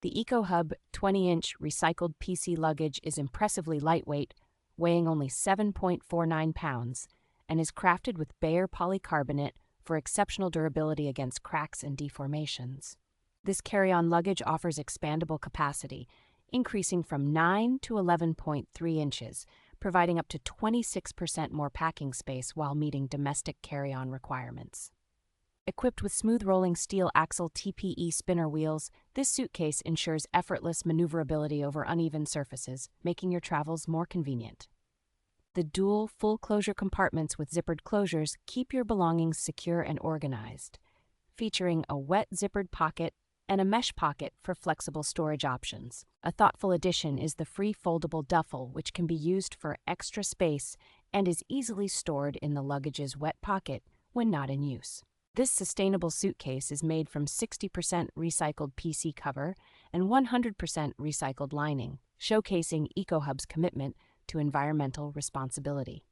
The EcoHUB 20-inch recycled PC luggage is impressively lightweight, weighing only 7.49 pounds, and is crafted with bare polycarbonate for exceptional durability against cracks and deformations. This carry-on luggage offers expandable capacity, increasing from 9 to 11.3 inches, providing up to 26% more packing space while meeting domestic carry-on requirements. Equipped with smooth-rolling steel axle TPE spinner wheels, this suitcase ensures effortless maneuverability over uneven surfaces, making your travels more convenient. The dual, full-closure compartments with zippered closures keep your belongings secure and organized, featuring a wet zippered pocket and a mesh pocket for flexible storage options. A thoughtful addition is the free foldable duffel, which can be used for extra space and is easily stored in the luggage's wet pocket when not in use. This sustainable suitcase is made from 60% recycled PC cover and 100% recycled lining, showcasing EcoHub's commitment to environmental responsibility.